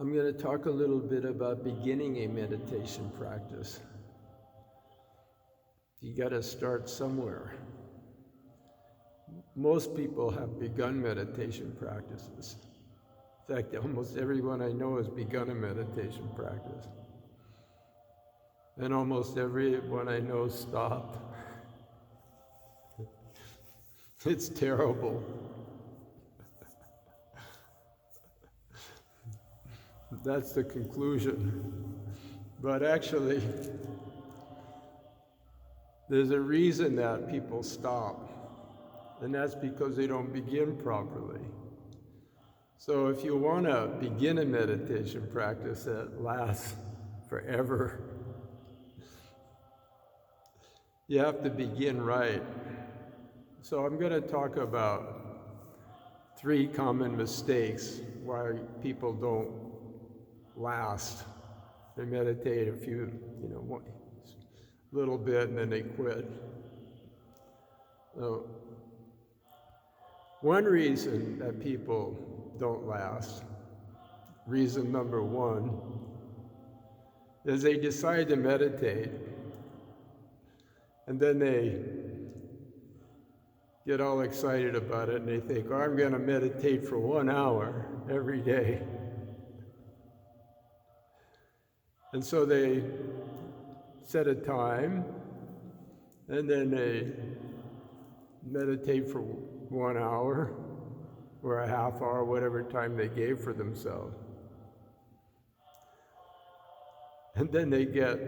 I'm going to talk a little bit about beginning a meditation practice. You got to start somewhere. Most people have begun meditation practices. In fact, almost everyone I know has begun a meditation practice. And almost everyone I know stopped. It's terrible. That's the conclusion. But actually, there's a reason that people stop, and that's because they don't begin properly. So if you want to begin a meditation practice that lasts forever, you have to begin right. So I'm going to talk about 3 common mistakes why people don't last. They meditate a little bit and then they quit. So, one reason that people don't last, reason number 1, is they decide to meditate and then they get all excited about it and they think, oh, I'm going to meditate for 1 hour every day. And so they set a time and then they meditate for 1 hour or a half hour, whatever time they gave for themselves. And then they get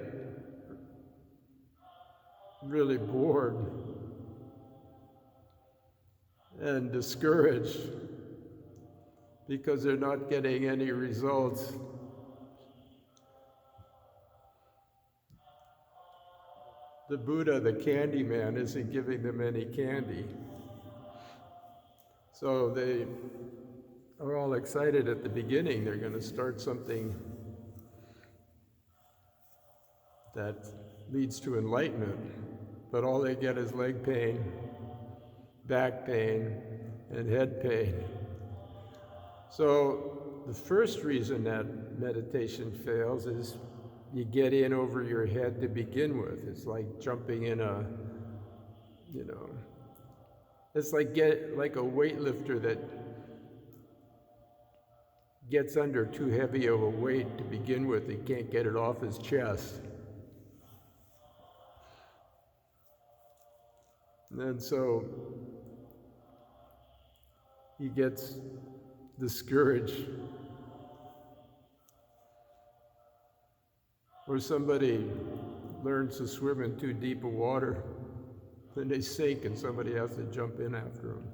really bored and discouraged because they're not getting any results. The Buddha, the candy man, isn't giving them any candy. So they are all excited at the beginning. They're going to start something that leads to enlightenment. But all they get is leg pain, back pain, and head pain. So the first reason that meditation fails is you get in over your head to begin with. It's like jumping in it's like a weightlifter that gets under too heavy of a weight to begin with. He can't get it off his chest. And so he gets discouraged. Or somebody learns to swim in too deep of water, then they sink and somebody has to jump in after them.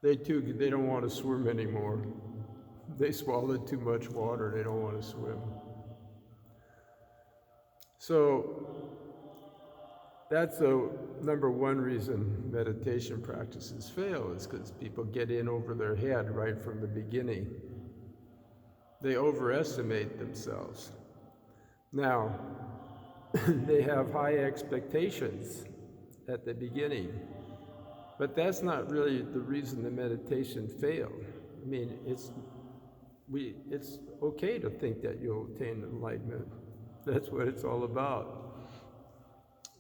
They don't want to swim anymore. They swallowed too much water, they don't want to swim. So that's the number 1 reason meditation practices fail, is because people get in over their head right from the beginning. They overestimate themselves. Now, they have high expectations at the beginning, but that's not really the reason the meditation failed. I mean, it's okay to think that you'll attain enlightenment. That's what it's all about.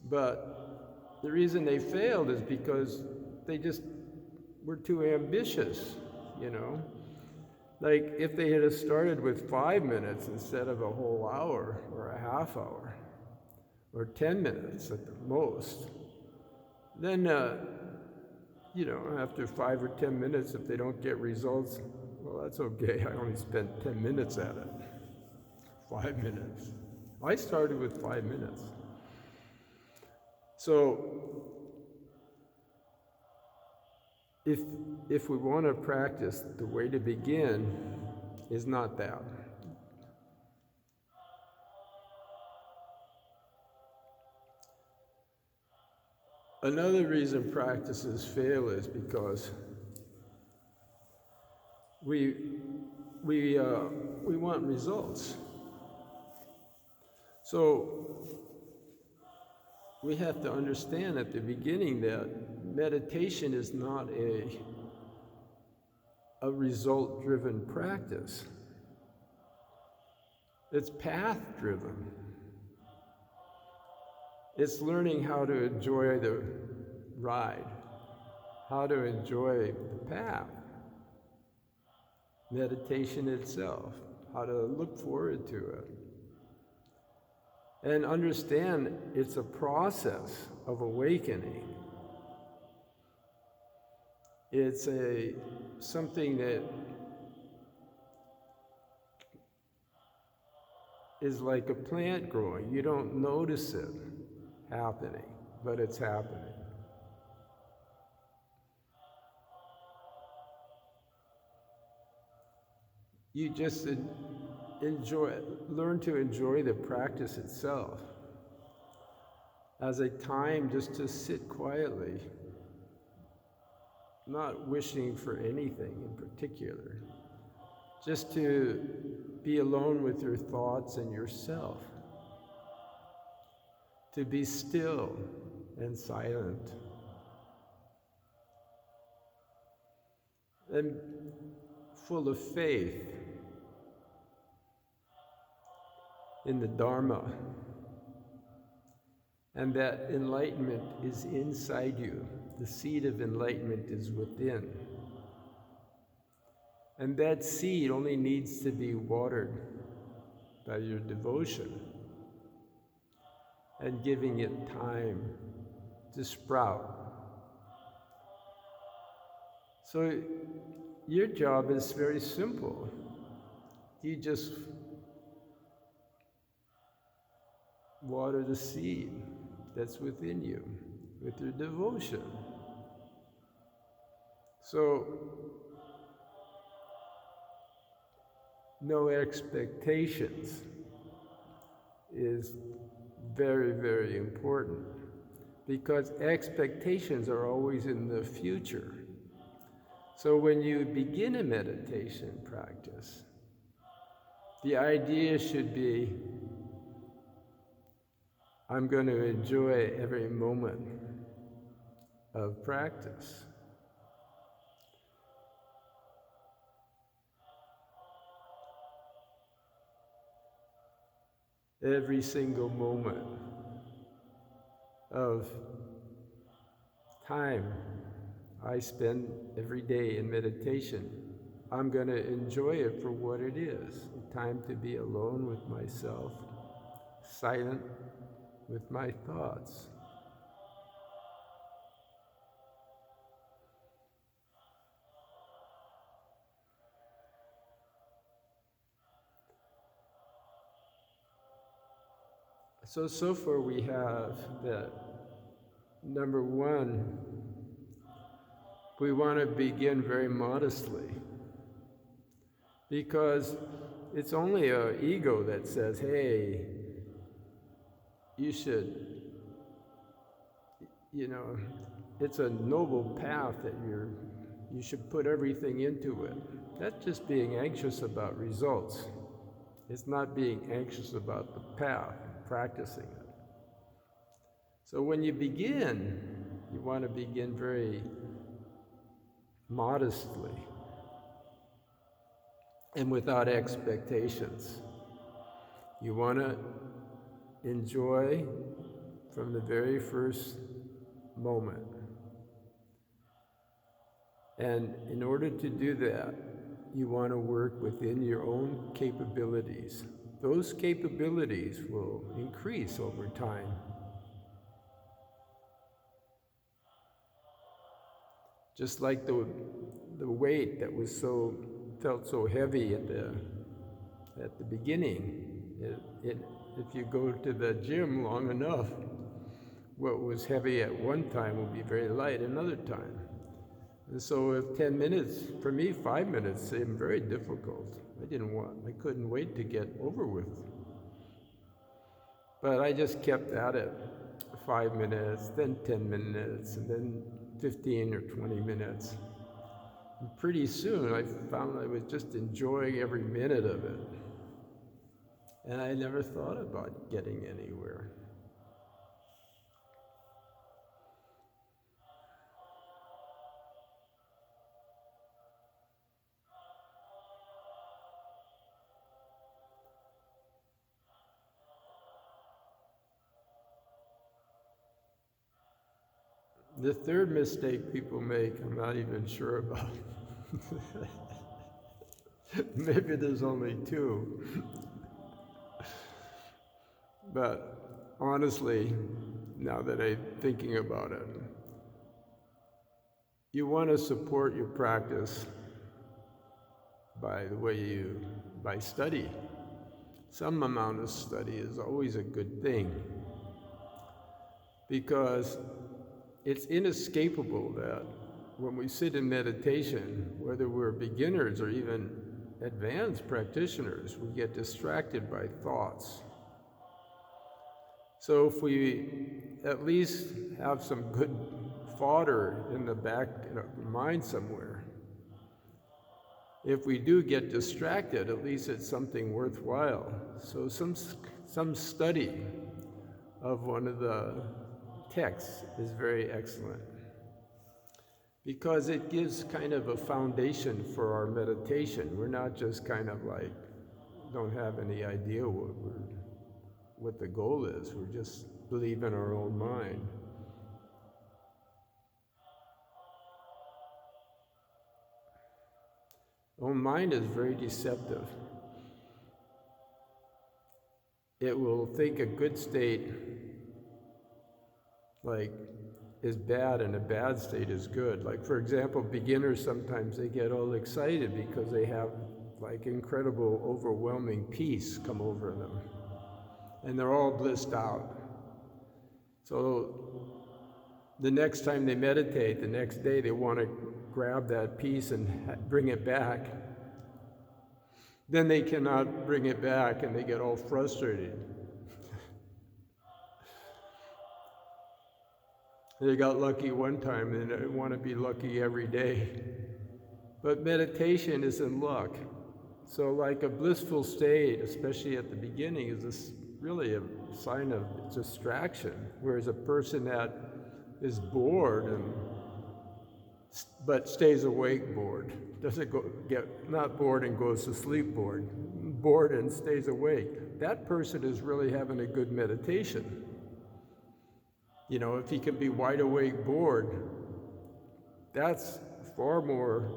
But the reason they failed is because they just were too ambitious, Like if they had started with 5 minutes instead of a whole hour or a half hour or 10 minutes at the most, then, after 5 or 10 minutes, if they don't get results, well, that's okay. I only spent 10 minutes at it. 5 minutes. I started with 5 minutes. So if we want to practice, the way to begin is not that. Another reason practices fail is because we want results. So we have to understand at the beginning that meditation is not a result-driven practice. It's path-driven. It's learning how to enjoy the ride, how to enjoy the path. Meditation itself, how to look forward to it. And understand it's a process of awakening. It's something that is like a plant growing. You don't notice it happening, but it's happening. You just learn to enjoy the practice itself as a time just to sit quietly, not wishing for anything in particular, just to be alone with your thoughts and yourself, to be still and silent, and full of faith in the Dharma, and that enlightenment is inside you. The seed of enlightenment is within. And that seed only needs to be watered by your devotion and giving it time to sprout. So your job is very simple. You just water the seed that's within you with your devotion. So, no expectations is very, very important, because expectations are always in the future. So when you begin a meditation practice, the idea should be, I'm going to enjoy every moment of practice. Every single moment of time I spend every day in meditation, I'm going to enjoy it for what it is. A time to be alone with myself, silent with my thoughts. So far we have that, number one, we want to begin very modestly, because it's only our ego that says, hey, you should, it's a noble path that you should put everything into it. That's just being anxious about results. It's not being anxious about the path, practicing it. So when you begin, you want to begin very modestly and without expectations. You want to enjoy from the very first moment. And in order to do that, you want to work within your own capabilities. Those capabilities will increase over time. Just like the weight that felt so heavy at the beginning. If you go to the gym long enough, what was heavy at one time will be very light another time. And so if 10 minutes, for me 5 minutes seemed very difficult. I couldn't wait to get over with. But I just kept at it, 5 minutes, then 10 minutes, and then 15 or 20 minutes. And pretty soon I found I was just enjoying every minute of it. And I never thought about getting anywhere. The third mistake people make, I'm not even sure about. Maybe there's only two. But honestly, now that I'm thinking about it, you want to support your practice by study. Some amount of study is always a good thing, because it's inescapable that when we sit in meditation, whether we're beginners or even advanced practitioners, we get distracted by thoughts. So if we at least have some good fodder in the back of the mind somewhere, if we do get distracted, at least it's something worthwhile. So some study of one of the texts is very excellent, because it gives kind of a foundation for our meditation. We're not just kind of like, don't have any idea what the goal is. We just believe in our own mind. Our own mind is very deceptive. It will think a good state like is bad and a bad state is good. Like, for example, beginners, sometimes they get all excited because they have like incredible, overwhelming peace come over them, and they're all blissed out. So the next time they meditate, the next day they want to grab that peace and bring it back. Then they cannot bring it back and they get all frustrated. They got lucky one time and they want to be lucky every day. But meditation is in luck. So like a blissful state, especially at the beginning, is really a sign of distraction. Whereas a person that is bored but stays awake bored, doesn't get not bored and goes to sleep bored and stays awake, that person is really having a good meditation. You know, if he can be wide awake bored, that's far more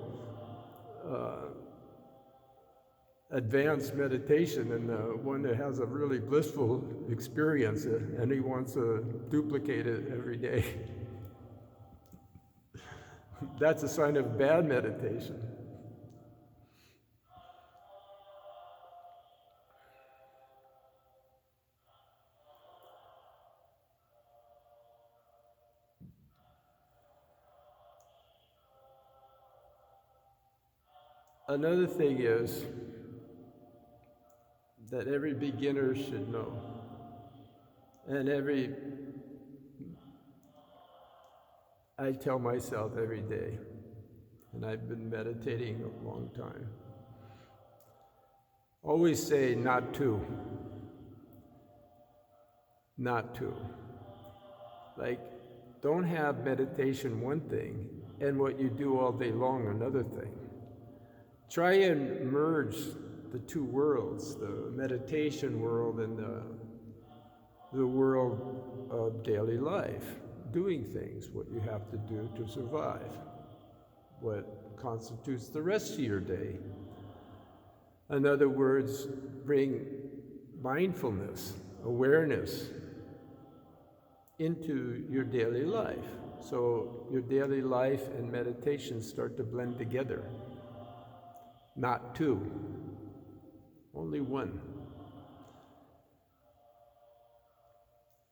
advanced meditation than the one that has a really blissful experience and he wants to duplicate it every day. That's a sign of bad meditation. Another thing is that every beginner should know, and I tell myself every day, and I've been meditating a long time, always say not to. Like, don't have meditation one thing and what you do all day long another thing. Try and merge the two worlds, the meditation world and the world of daily life, doing things, what you have to do to survive, what constitutes the rest of your day. In other words, bring mindfulness, awareness into your daily life. So your daily life and meditation start to blend together. Not two, only one.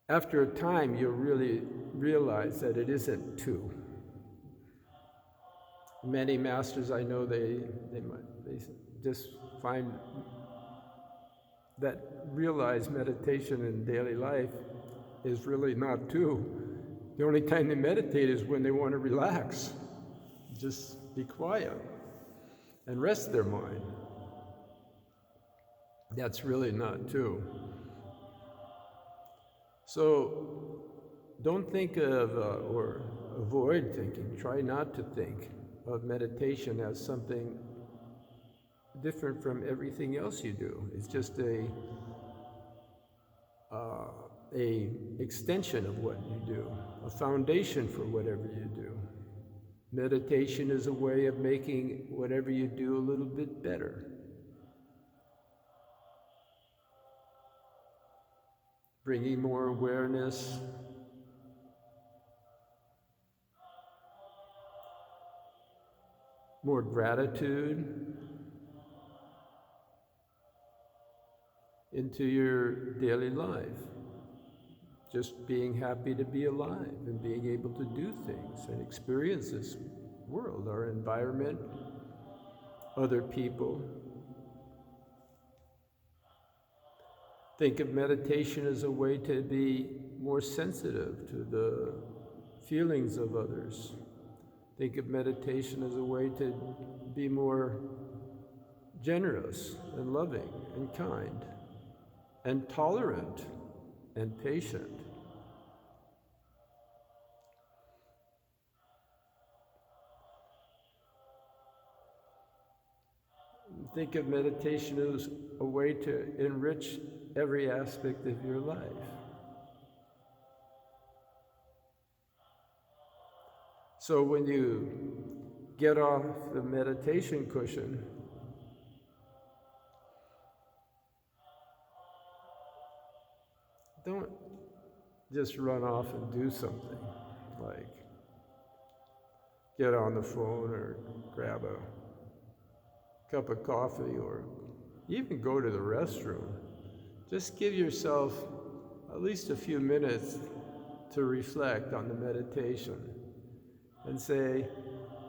After a time, you'll really realize that it isn't two. Many masters I know, they just find that realize meditation in daily life is really not two. The only time they meditate is when they want to relax, just be quiet and rest their mind. That's really not two. So don't think of, or avoid thinking, try not to think of meditation as something different from everything else you do. It's just a extension of what you do, a foundation for whatever you do. Meditation is a way of making whatever you do a little bit better. Bringing more awareness, more gratitude into your daily life. Just being happy to be alive and being able to do things and experience this world, our environment, other people. Think of meditation as a way to be more sensitive to the feelings of others. Think of meditation as a way to be more generous and loving and kind and tolerant and patient. Think of meditation as a way to enrich every aspect of your life. So when you get off the meditation cushion, don't just run off and do something like get on the phone or grab a cup of coffee or even go to the restroom. Just give yourself at least a few minutes to reflect on the meditation and say,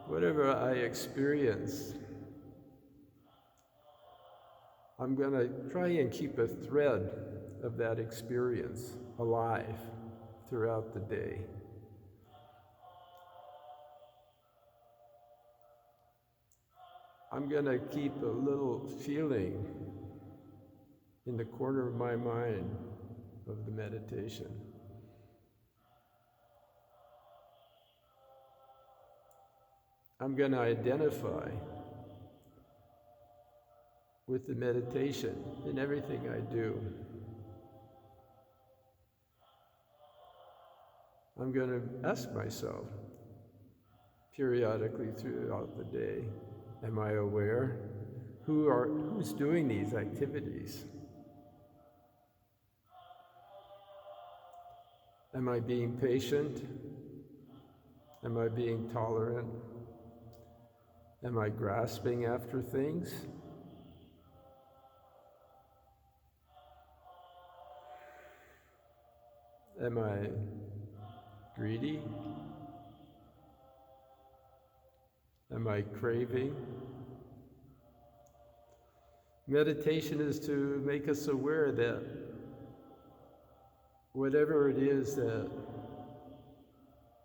whatever I experience, I'm going to try and keep a thread of that experience alive throughout the day. I'm going to keep a little feeling in the corner of my mind of the meditation. I'm going to identify with the meditation in everything I do. I'm going to ask myself periodically throughout the day, am I aware? Who's doing these activities? Am I being patient? Am I being tolerant? Am I grasping after things? Am I greedy? Am I craving? Meditation is to make us aware that whatever it is that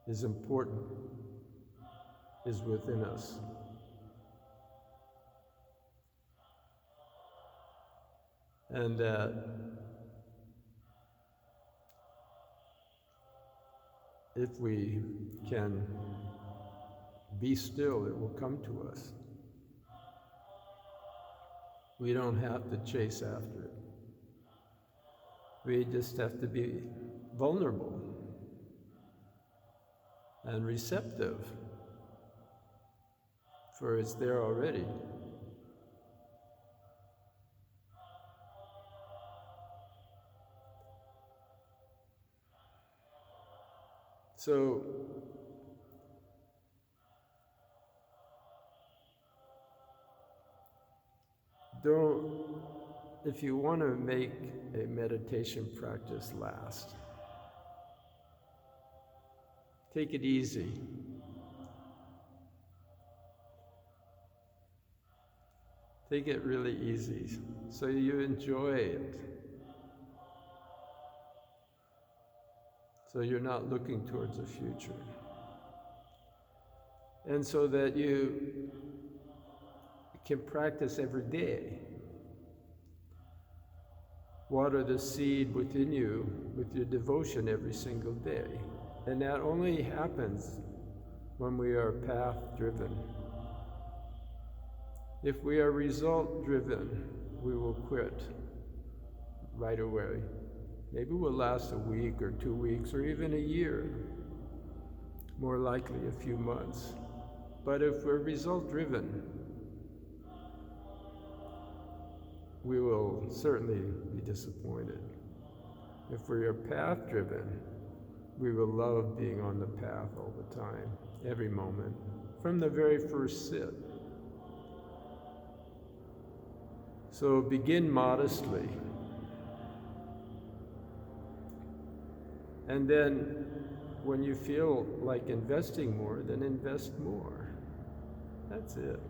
is important is within us. And that if we can be still, it will come to us. We don't have to chase after it. We just have to be vulnerable and receptive, for it's there already. So, if you want to make a meditation practice last, take it easy. Take it really easy so you enjoy it. So you're not looking towards the future. And so that you can practice every day. Water the seed within you with your devotion every single day. And that only happens when we are path-driven. If we are result-driven, we will quit right away. Maybe we'll last a week or 2 weeks or even a year, more likely a few months. But if we're result-driven, we will certainly be disappointed. If we are path-driven, we will love being on the path all the time, every moment, from the very first sit. So begin modestly. And then when you feel like investing more, then invest more. That's it.